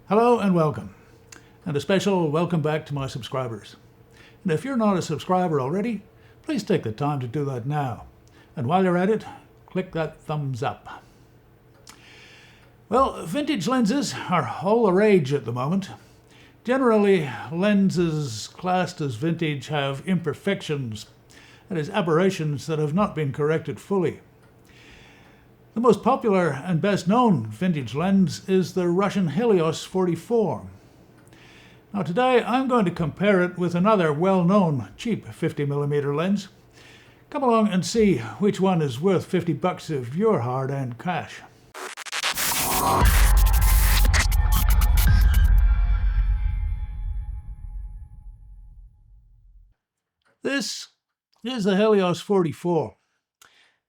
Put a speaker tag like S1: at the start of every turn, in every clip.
S1: Hello and welcome, and a special welcome back to my subscribers. And if you're not a subscriber already, please take the time to do that now. And while you're at it, click that thumbs up. Well, vintage lenses are all the rage at the moment. Generally, lenses classed as vintage have imperfections, that is, aberrations that have not been corrected fully. The most popular and best known vintage lens is the Russian Helios 44. Now today I'm going to compare it with another well-known cheap 50mm lens. Come along and see which one is worth $50 of your hard-earned cash. This is the Helios 44.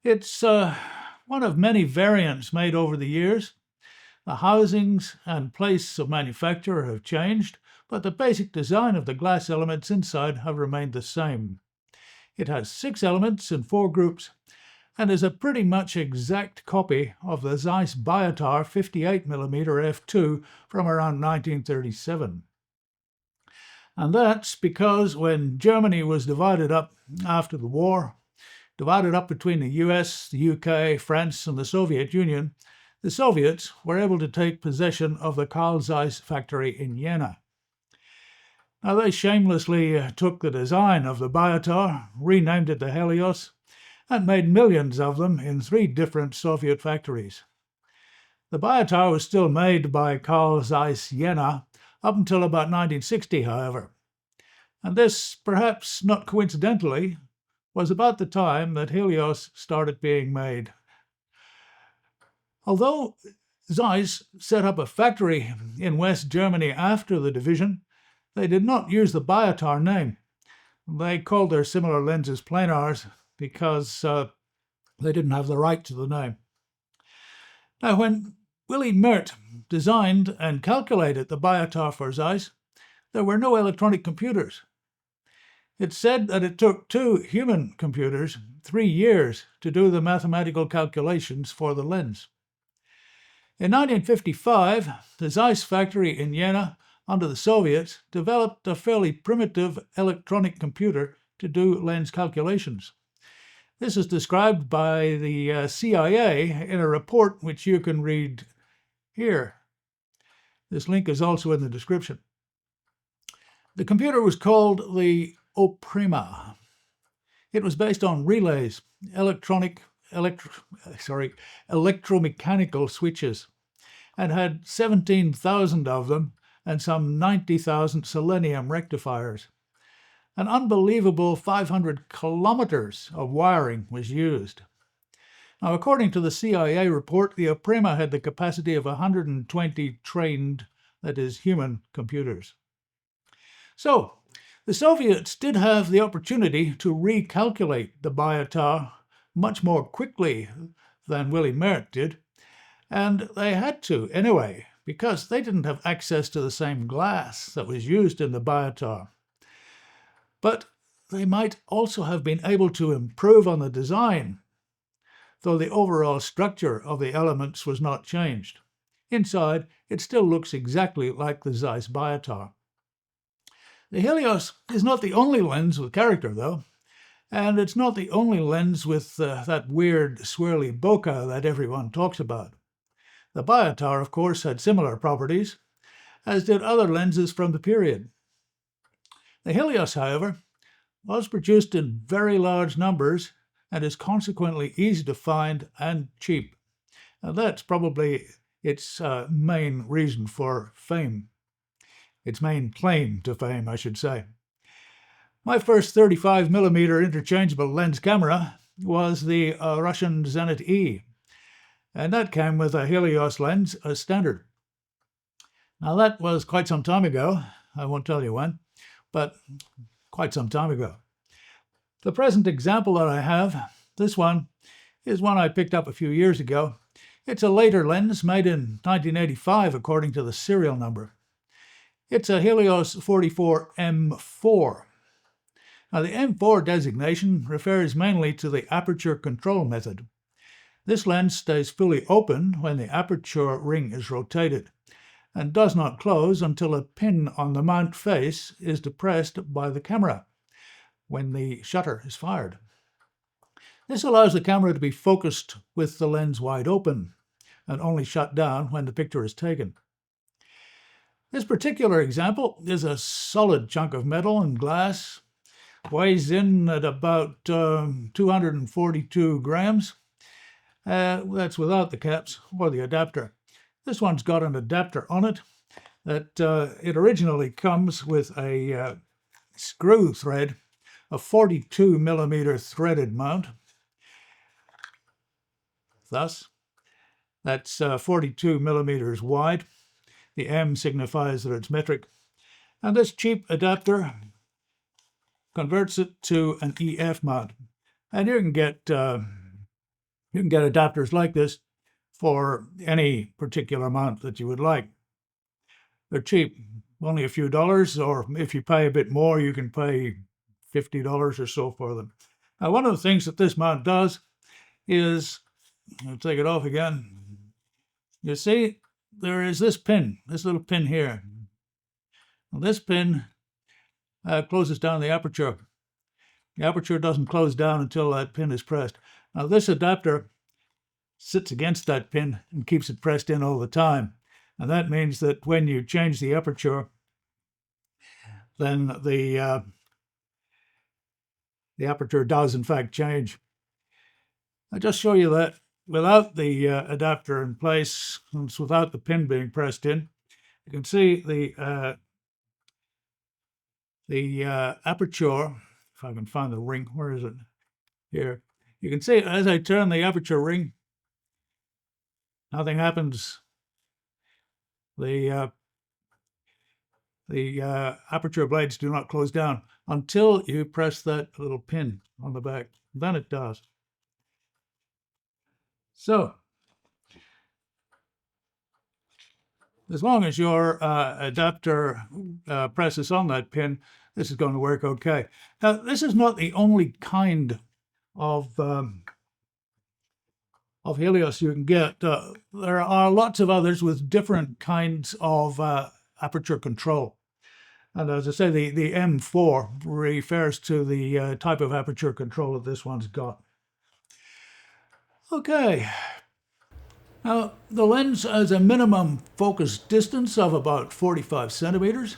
S1: It's one of many variants made over the years. The housings and place of manufacture have changed, but the basic design of the glass elements inside have remained the same. It has 6 elements in 4 groups and is a pretty much exact copy of the Zeiss Biotar 58mm f2 from around 1937. And that's because when Germany was divided up after the war, divided up between the US, the UK, France and the Soviet Union, the Soviets were able to take possession of the Carl Zeiss factory in Jena. Now they shamelessly took the design of the Biotar, renamed it the Helios, and made millions of them in 3 different Soviet factories. The Biotar was still made by Carl Zeiss Jena up until about 1960, however. And this, perhaps not coincidentally, was about the time that Helios started being made. Although Zeiss set up a factory in West Germany after the division, they did not use the Biotar name. They called their similar lenses planars because they didn't have the right to the name. Now, when Willy Merdt designed and calculated the Biotar for Zeiss, there were no electronic computers. It's said that it took 2 human computers 3 years to do the mathematical calculations for the lens. In 1955, the Zeiss factory in Jena, under the Soviets, developed a fairly primitive electronic computer to do lens calculations. This is described by the CIA in a report which you can read here. This link is also in the description. The computer was called the Oprema. It was based on relays, electromechanical switches, and had 17,000 of them and some 90,000 selenium rectifiers. An unbelievable 500 kilometers of wiring was used. Now, according to the CIA report, the Oprema had the capacity of 120 trained, that is, human computers. So, the Soviets did have the opportunity to recalculate the Biotar much more quickly than Willy Merdt did, and they had to anyway, because they didn't have access to the same glass that was used in the Biotar. But they might also have been able to improve on the design, though the overall structure of the elements was not changed. Inside, it still looks exactly like the Zeiss Biotar. The Helios is not the only lens with character, though, and it's not the only lens with that weird swirly bokeh that everyone talks about. The Biotar, of course, had similar properties, as did other lenses from the period. The Helios, however, was produced in very large numbers and is consequently easy to find and cheap. And that's probably its main reason for fame. Its main claim to fame, I should say. My first 35mm interchangeable lens camera was the Russian Zenit E, and that came with a Helios lens as standard. Now that was quite some time ago. I won't tell you when, but quite some time ago. The present example that I have, this one, is one I picked up a few years ago. It's a later lens made in 1985 according to the serial number. It's a Helios 44M-4. Now the M4 designation refers mainly to the aperture control method. This lens stays fully open when the aperture ring is rotated, and does not close until a pin on the mount face is depressed by the camera when the shutter is fired. This allows the camera to be focused with the lens wide open and only shut down when the picture is taken. This particular example is a solid chunk of metal and glass, weighs in at about 242 grams. That's without the caps or the adapter. This one's got an adapter on it that it originally comes with a screw thread, a 42mm threaded mount. Thus, that's 42mm wide. The M signifies that it's metric. And this cheap adapter converts it to an EF mount. And you can get adapters like this for any particular mount that you would like. They're cheap, only a few dollars, or if you pay a bit more, you can pay $50 or so for them. Now, one of the things that this mount does is, I'll take it off again. You see, there is this pin, this little pin here. Well, this pin closes down the aperture. The aperture doesn't close down until that pin is pressed. Now, this adapter sits against that pin and keeps it pressed in all the time. And that means that when you change the aperture, then the aperture does in fact change. I'll just show you that without the adapter in place, without the pin being pressed in. You can see the aperture, if I can find the ring, where is it? Here. You can see as I turn the aperture ring, nothing happens. The aperture blades do not close down until you press that little pin on the back. Then it does. So, as long as your adapter presses on that pin, this is going to work okay. Now, this is not the only kind of Helios you can get. There are lots of others with different kinds of aperture control. And as I say, the M4 refers to the type of aperture control that this one's got. Okay. Now, the lens has a minimum focus distance of about 45 centimeters.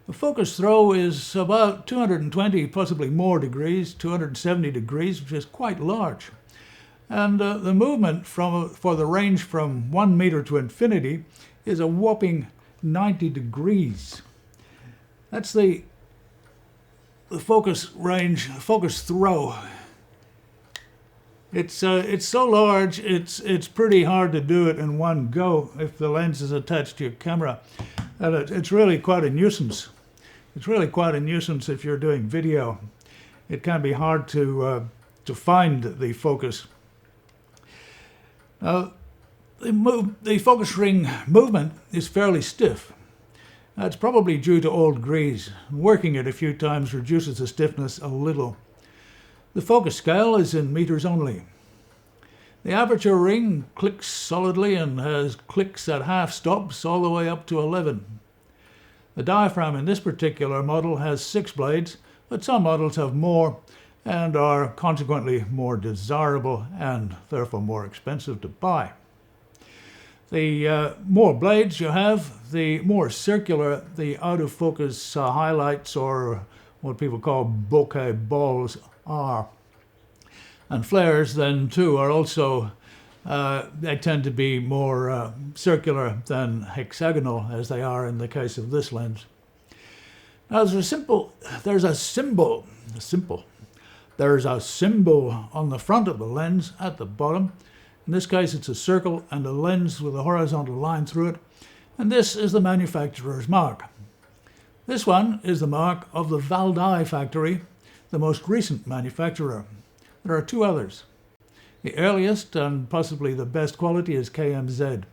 S1: The focus throw is about 220, possibly more degrees, 270 degrees, which is quite large. And the movement for the range from 1 meter to infinity is a whopping 90 degrees. That's the focus range, focus throw. It's so large, it's pretty hard to do it in one go if the lens is attached to your camera. And it's really quite a nuisance. It's really quite a nuisance if you're doing video. It can be hard to find the focus. Now, the focus ring movement is fairly stiff. That's probably due to old grease. Working it a few times reduces the stiffness a little. The focus scale is in meters only. The aperture ring clicks solidly and has clicks at half stops all the way up to 11. The diaphragm in this particular model has 6 blades, but some models have more and are consequently more desirable and therefore more expensive to buy. The more blades you have, the more circular the out-of-focus highlights, or what people call bokeh balls, are. And flares then too are also, they tend to be more circular than hexagonal, as they are in the case of this lens. Now there's a symbol on the front of the lens at the bottom. In this case it's a circle and a lens with a horizontal line through it, and this is the manufacturer's mark. This one is the mark of the Valdai factory, the most recent manufacturer. There are 2 others. The earliest and possibly the best quality is KMZ,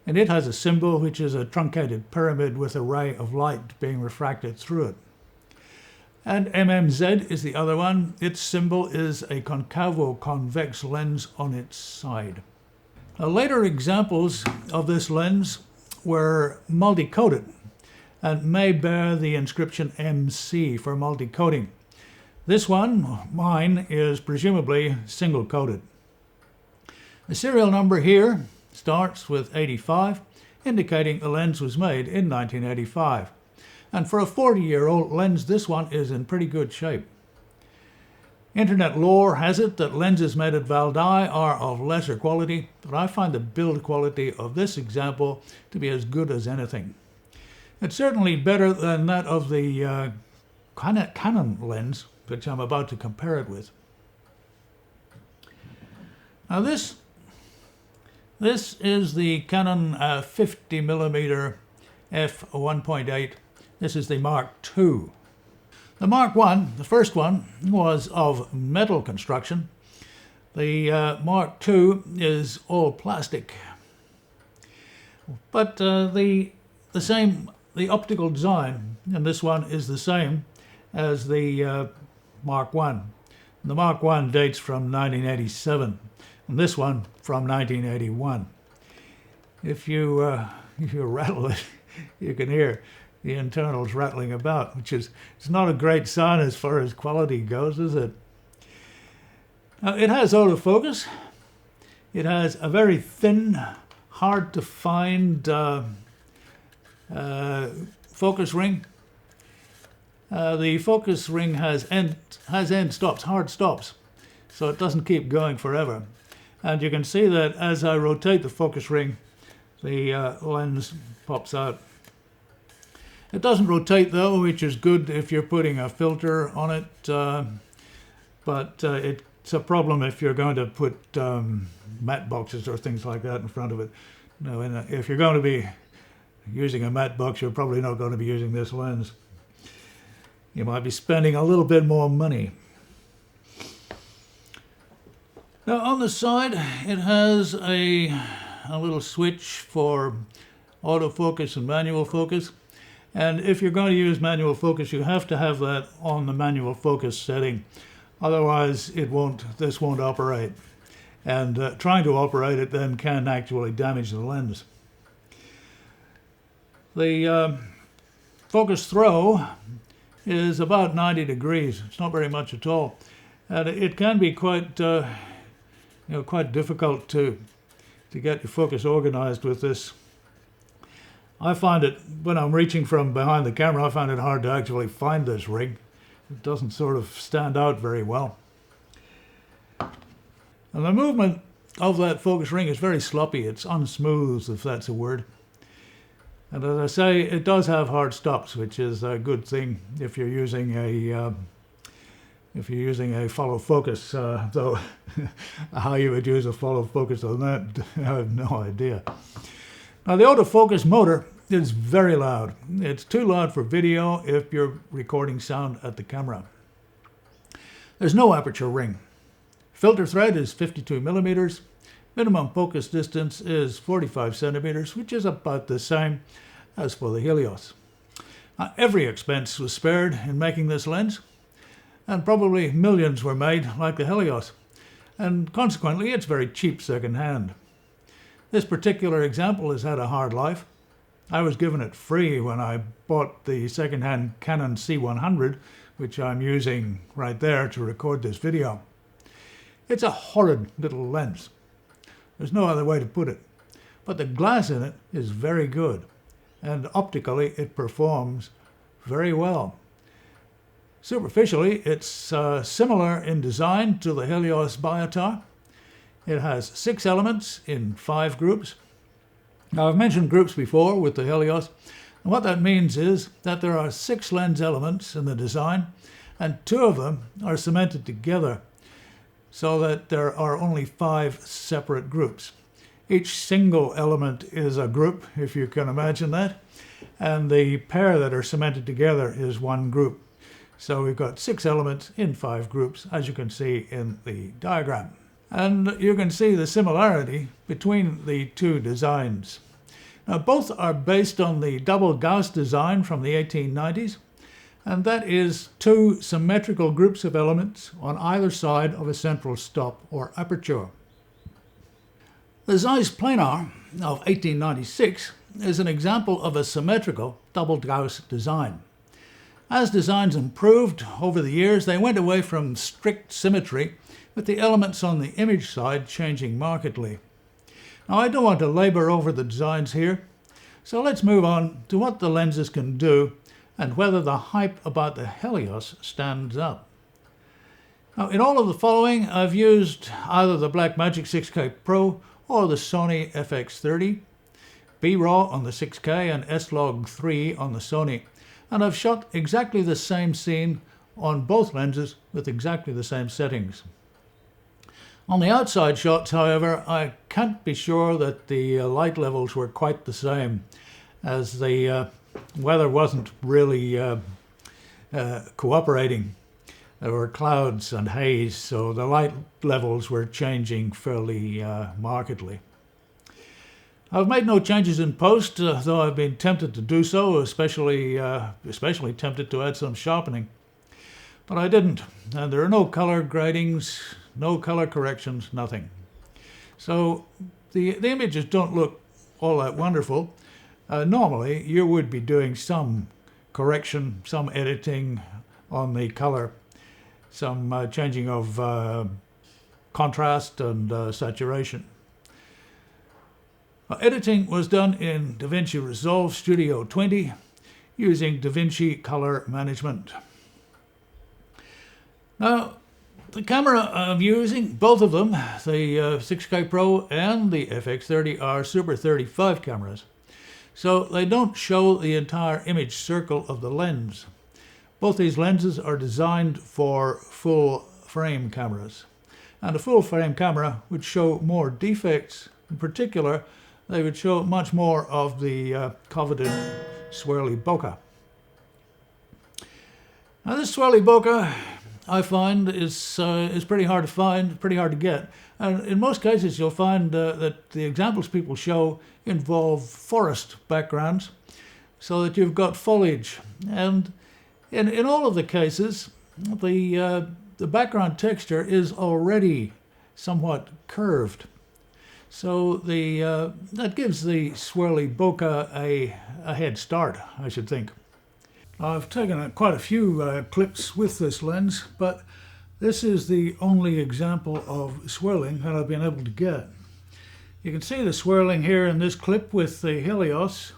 S1: and it has a symbol which is a truncated pyramid with a ray of light being refracted through it. And MMZ is the other one. Its symbol is a concavo-convex lens on its side. Now, later examples of this lens were multi-coated and may bear the inscription MC for multi-coating. This one, mine, is presumably single-coated. The serial number here starts with 85, indicating the lens was made in 1985. And for a 40-year-old lens, this one is in pretty good shape. Internet lore has it that lenses made at Valdai are of lesser quality, but I find the build quality of this example to be as good as anything. It's certainly better than that of the Canon lens, which I'm about to compare it with. Now this is the Canon 50mm f1.8. This is the Mark II. The Mark I, the first one, was of metal construction. The Mark II is all plastic. But the optical design in this one is the same as the Mark I. The Mark I dates from 1987, and this one from 1981. If you rattle it, you can hear the internals rattling about, which is it's not a great sign as far as quality goes, is it? Now, it has autofocus. It has a very thin, hard to find focus ring. The focus ring has end stops, hard stops, so it doesn't keep going forever. And you can see that as I rotate the focus ring, the lens pops out. It doesn't rotate though, which is good if you're putting a filter on it, but it's a problem if you're going to put matte boxes or things like that in front of it. No, if you're going to be using a matte box, you're probably not going to be using this lens. You might be spending a little bit more money. Now on the side, it has a little switch for autofocus and manual focus. And if you're going to use manual focus, you have to have that on the manual focus setting. Otherwise, this won't operate. And trying to operate it then can actually damage the lens. The focus throw is about 90 degrees. It's not very much at all. And it can be quite difficult to get your focus organized with this. I find it, when I'm reaching from behind the camera, I find it hard to actually find this ring. It doesn't sort of stand out very well. And the movement of that focus ring is very sloppy. It's unsmooth, if that's a word. And as I say, it does have hard stops, which is a good thing if you're using a follow focus. Though how you would use a follow focus on that, I have no idea. Now the autofocus motor is very loud. It's too loud for video if you're recording sound at the camera. There's no aperture ring. Filter thread is 52mm. Minimum focus distance is 45 centimeters, which is about the same as for the Helios. Now, every expense was spared in making this lens, and probably millions were made like the Helios, and consequently it's very cheap second-hand. This particular example has had a hard life. I was given it free when I bought the second-hand Canon C100, which I'm using right there to record this video. It's a horrid little lens. There's no other way to put it. But the glass in it is very good, and optically it performs very well. Superficially, it's similar in design to the Helios Biotar. It has 6 elements in 5 groups. Now, I've mentioned groups before with the Helios, and what that means is that there are 6 lens elements in the design, and 2 of them are cemented together so that there are only 5 separate groups. Each single element is a group, if you can imagine that, and the pair that are cemented together is one group. So we've got 6 elements in 5 groups, as you can see in the diagram. And you can see the similarity between the 2 designs. Now, both are based on the double Gauss design from the 1890s, and that is 2 symmetrical groups of elements on either side of a central stop or aperture. The Zeiss Planar of 1896 is an example of a symmetrical double Gauss design. As designs improved over the years, they went away from strict symmetry, with the elements on the image side changing markedly. Now, I don't want to labor over the designs here, so let's move on to what the lenses can do and whether the hype about the Helios stands up. Now, in all of the following, I've used either the Blackmagic 6K Pro or the Sony FX30, B-RAW on the 6K and S-Log 3 on the Sony, and I've shot exactly the same scene on both lenses with exactly the same settings. On the outside shots, however, I can't be sure that the light levels were quite the same, as the weather wasn't really cooperating. There were clouds and haze, so the light levels were changing fairly markedly. I've made no changes in post, though I've been tempted to do so, especially tempted to add some sharpening. But I didn't, and there are no color gradings, no color corrections, nothing. So the images don't look all that wonderful. Normally, you would be doing some correction, some editing on the color, some changing of contrast and saturation. Editing was done in DaVinci Resolve Studio 20 using DaVinci Color Management. Now, the camera I'm using, both of them, the 6K Pro and the FX30, are Super 35 cameras, so they don't show the entire image circle of the lens. Both these lenses are designed for full frame cameras, and a full frame camera would show more defects. In particular, they would show much more of the coveted swirly bokeh. Now, this swirly bokeh, I find, is pretty hard to find, pretty hard to get. And in most cases, you'll find that the examples people show involve forest backgrounds, so that you've got foliage. And in all of the cases, the background texture is already somewhat curved. So that gives the swirly bokeh a head start, I should think. I've taken quite a few clips with this lens, but this is the only example of swirling that I've been able to get. You can see the swirling here in this clip with the Helios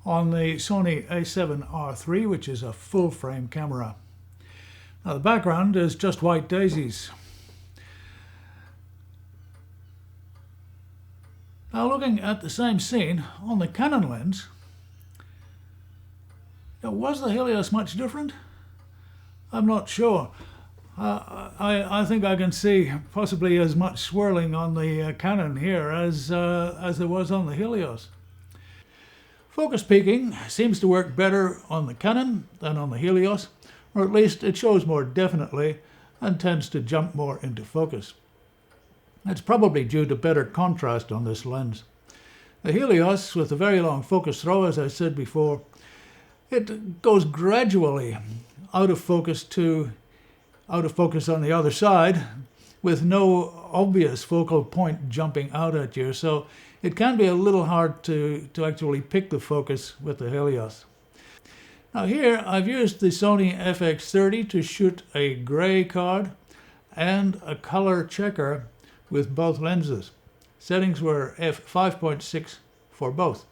S1: on the Sony a7R III, which is a full frame camera. Now, the background is just white daisies. Now, looking at the same scene on the Canon lens, was the Helios much different? I'm not sure. I think I can see possibly as much swirling on the Canon here as there was on the Helios. Focus peaking seems to work better on the Canon than on the Helios, or at least it shows more definitely and tends to jump more into focus. It's probably due to better contrast on this lens. The Helios, with a very long focus throw, as I said before, it goes gradually out of focus on the other side, with no obvious focal point jumping out at you. So it can be a little hard to actually pick the focus with the Helios. Now here I've used the Sony FX30 to shoot a gray card and a color checker with both lenses. Settings were f5.6 for both.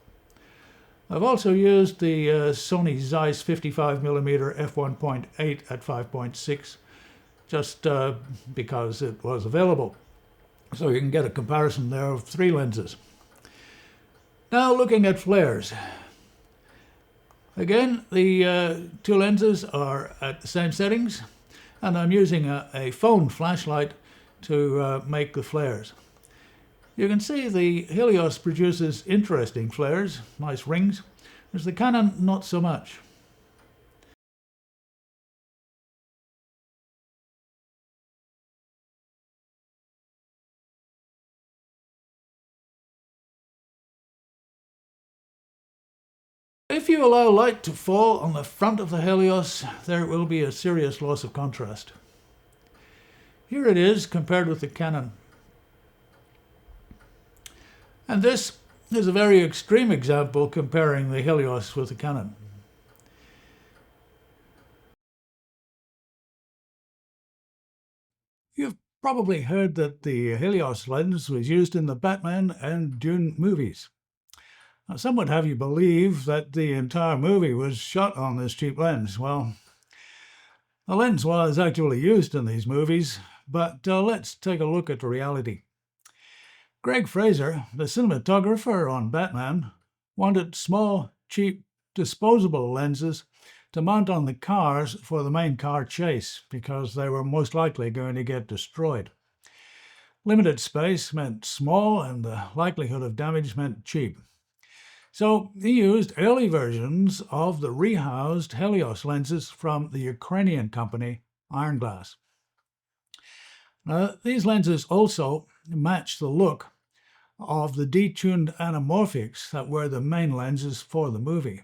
S1: I've also used the Sony Zeiss 55mm f1.8 at 5.6 just because it was available. So you can get a comparison there of three lenses. Now, looking at flares. Again, the two lenses are at the same settings, and I'm using a phone flashlight to make the flares. You can see the Helios produces interesting flares, nice rings, whereas the Canon not so much. If you allow light to fall on the front of the Helios, there will be a serious loss of contrast. Here it is compared with the Canon. And this Here's a very extreme example comparing the Helios with the Canon. You've probably heard that the Helios lens was used in the Batman and Dune movies. Now, some would have you believe that the entire movie was shot on this cheap lens. Well, the lens was actually used in these movies, but let's take a look at the reality. Greig Fraser, the cinematographer on Batman, wanted small, cheap, disposable lenses to mount on the cars for the main car chase because they were most likely going to get destroyed. Limited space meant small, and the likelihood of damage meant cheap. So he used early versions of the rehoused Helios lenses from the Ukrainian company Ironglass. Now, these lenses also match the look of the detuned anamorphics that were the main lenses for the movie.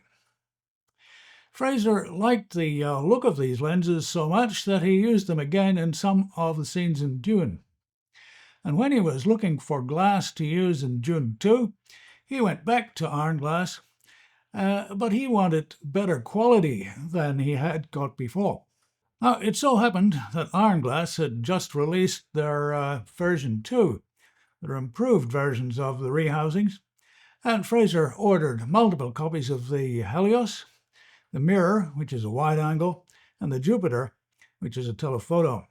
S1: Fraser liked the look of these lenses so much that he used them again in some of the scenes in Dune. And when he was looking for glass to use in Dune 2, he went back to Ironglass, but he wanted better quality than he had got before. Now, it so happened that Ironglass had just released their version 2, their improved versions of the rehousings, and Fraser ordered multiple copies of the Helios, the Mirror, which is a wide angle, and the Jupiter, which is a telephoto.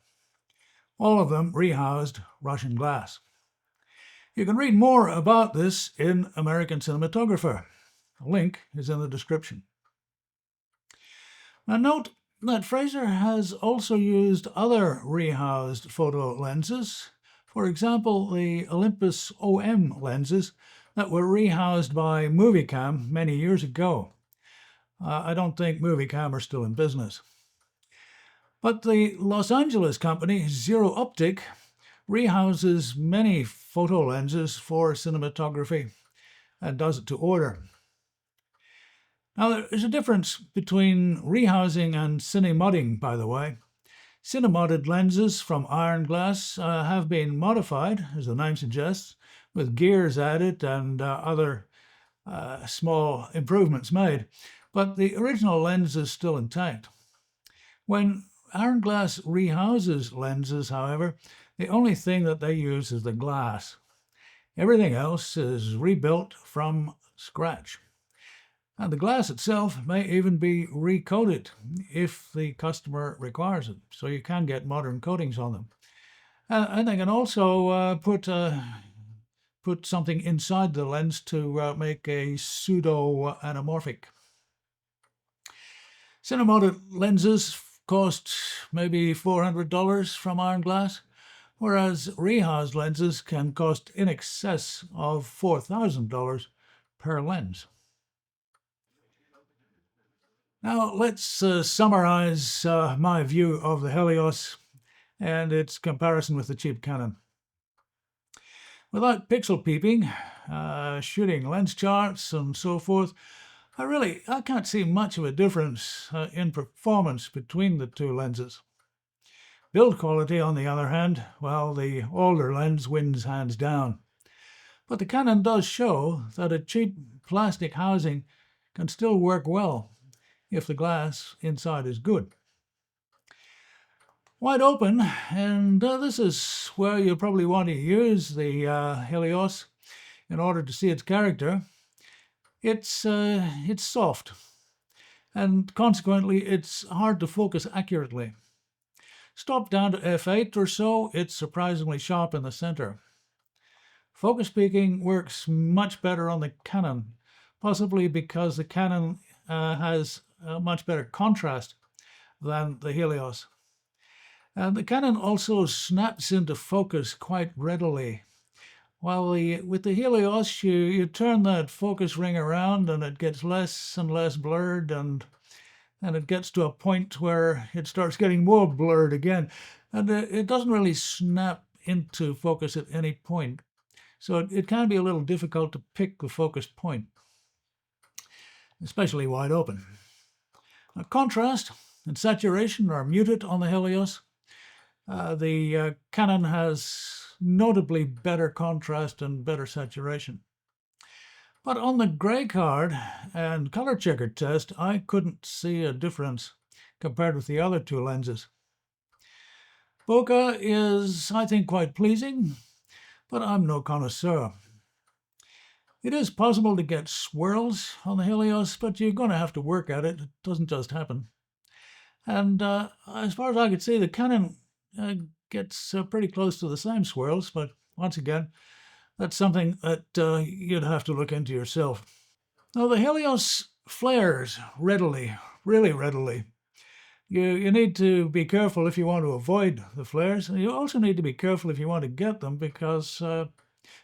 S1: All of them rehoused Russian glass. You can read more about this in American Cinematographer. A link is in the description. Now note that Fraser has also used other rehoused photo lenses. For example, the Olympus OM lenses that were rehoused by Moviecam many years ago. I don't think Moviecam are still in business. But the Los Angeles company Zero Optik rehouses many photo lenses for cinematography and does it to order. Now, there's a difference between rehousing and cinemodding, by the way. Cinemodded lenses from Ironglass have been modified, as the name suggests, with gears added and other small improvements made, but the original lens is still intact. When Ironglass rehouses lenses, however, the only thing that they use is the glass. Everything else is rebuilt from scratch. And the glass itself may even be recoated if the customer requires it, so you can get modern coatings on them. And they can also put something inside the lens to make a pseudo-anamorphic. Cinemodded lenses cost maybe $400 from Ironglass, whereas rehoused lenses can cost in excess of $4,000 per lens. Now let's summarize my view of the Helios and its comparison with the cheap Canon. Without pixel peeping, shooting lens charts and so forth, I can't see much of a difference in performance between the two lenses. Build quality, on the other hand, well, the older lens wins hands down. But the Canon does show that a cheap plastic housing can still work well if the glass inside is good. Wide open, and this is where you probably want to use the Helios in order to see its character. It's soft, and consequently it's hard to focus accurately. Stop down to f8 or so, it's surprisingly sharp in the center. Focus peaking works much better on the Canon, possibly because the Canon has a much better contrast than the Helios. And the Canon also snaps into focus quite readily. While with the Helios, you turn that focus ring around and it gets less and less blurred, and it gets to a point where it starts getting more blurred again. And it doesn't really snap into focus at any point. So it can be a little difficult to pick the focus point, especially wide open. Now, contrast and saturation are muted on the Helios. The Canon has notably better contrast and better saturation. But on the gray card and color checker test, I couldn't see a difference compared with the other two lenses. Bokeh is, I think, quite pleasing, but I'm no connoisseur. It is possible to get swirls on the Helios, but you're going to have to work at it. It doesn't just happen. And as far as I could see, the Canon gets pretty close to the same swirls, but once again, that's something that you'd have to look into yourself. Now, the Helios flares readily, really readily. You need to be careful if you want to avoid the flares. You also need to be careful if you want to get them, because I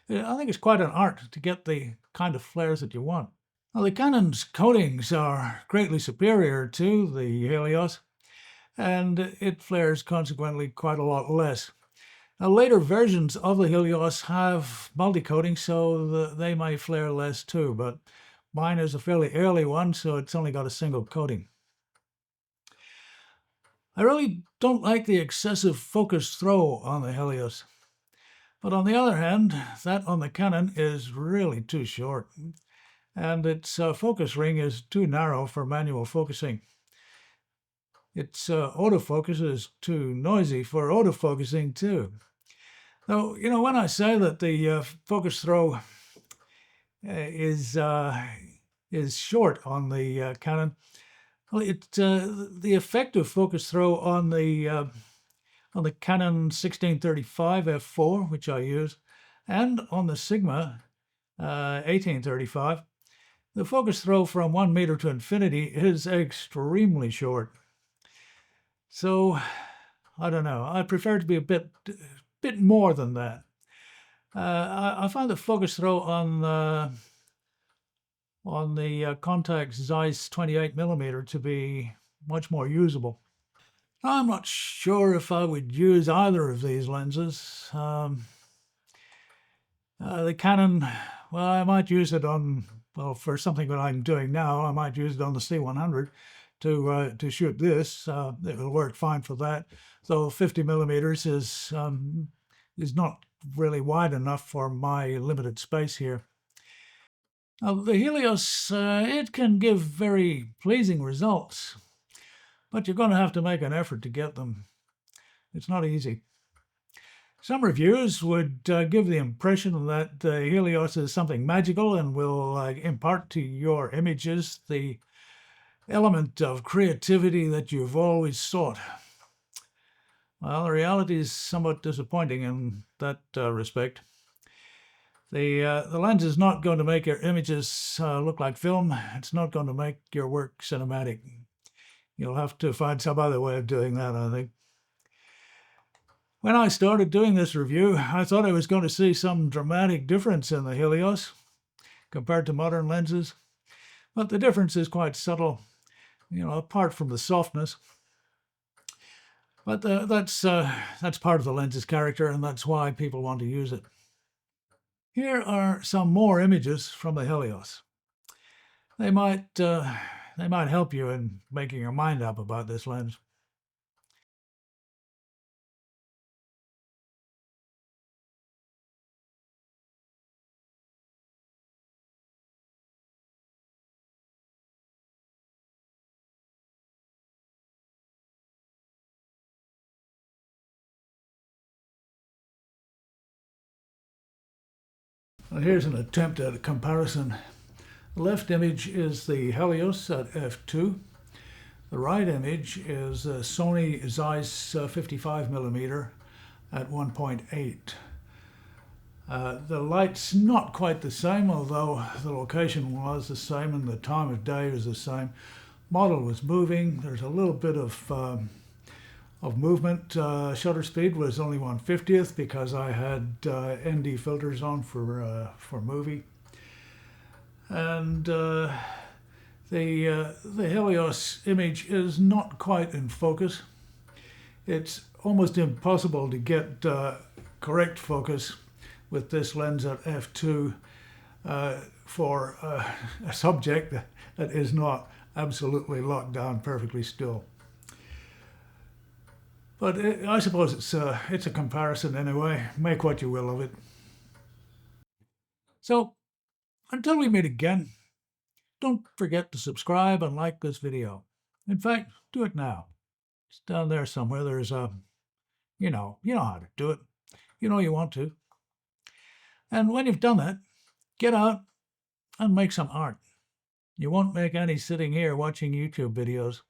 S1: think it's quite an art to get the kind of flares that you want. Now, the Canon's coatings are greatly superior to the Helios, and it flares consequently quite a lot less. Now, later versions of the Helios have multi-coating, so they may flare less too, but mine is a fairly early one, so it's only got a single coating. I really don't like the excessive focus throw on the Helios. But on the other hand, that on the Canon is really too short, and its focus ring is too narrow for manual focusing. Its autofocus is too noisy for autofocusing too. So, when I say that the focus throw is short on the Canon, well, the effective focus throw on the Canon 1635 f4, which I use, and on the Sigma 1835, the focus throw from 1 meter to infinity is extremely short. So, I don't know. I prefer it to be a bit more than that. I find the focus throw on the Contax Zeiss 28mm to be much more usable. I'm not sure if I would use either of these lenses. The Canon, well, I might use it on, for something that I'm doing now, I might use it on the C100 to shoot this. It will work fine for that. So 50mm is not really wide enough for my limited space here. Now, the Helios, it can give very pleasing results, but you're going to have to make an effort to get them. It's not easy. Some reviews would give the impression that the Helios is something magical and will impart to your images the element of creativity that you've always sought. Well, the reality is somewhat disappointing in that respect. The lens is not going to make your images look like film. It's not going to make your work cinematic. You'll have to find some other way of doing that, I think. When I started doing this review, I thought I was going to see some dramatic difference in the Helios compared to modern lenses, but the difference is quite subtle, apart from the softness. But that's part of the lens's character, and that's why people want to use it. Here are some more images from the Helios. They might help you in making your mind up about this lens. Well, here's an attempt at a comparison. The left image is the Helios at f2. The right image is a Sony Zeiss 55mm at 1.8. The light's not quite the same, although the location was the same and the time of day was the same. Model was moving. There's a little bit of movement. Shutter speed was only 1/50th because I had ND filters on for movie. And the Helios image is not quite in focus. It's almost impossible to get correct focus with this lens at f2 for a subject that is not absolutely locked down perfectly still. But I suppose it's a comparison anyway. Make what you will of it. So Until we meet again, don't forget to subscribe and like this video. In fact, do it now. It's down there somewhere. There's a, you know how to do it. You want to. And when you've done that, get out and make some art. You won't make any sitting here watching YouTube videos.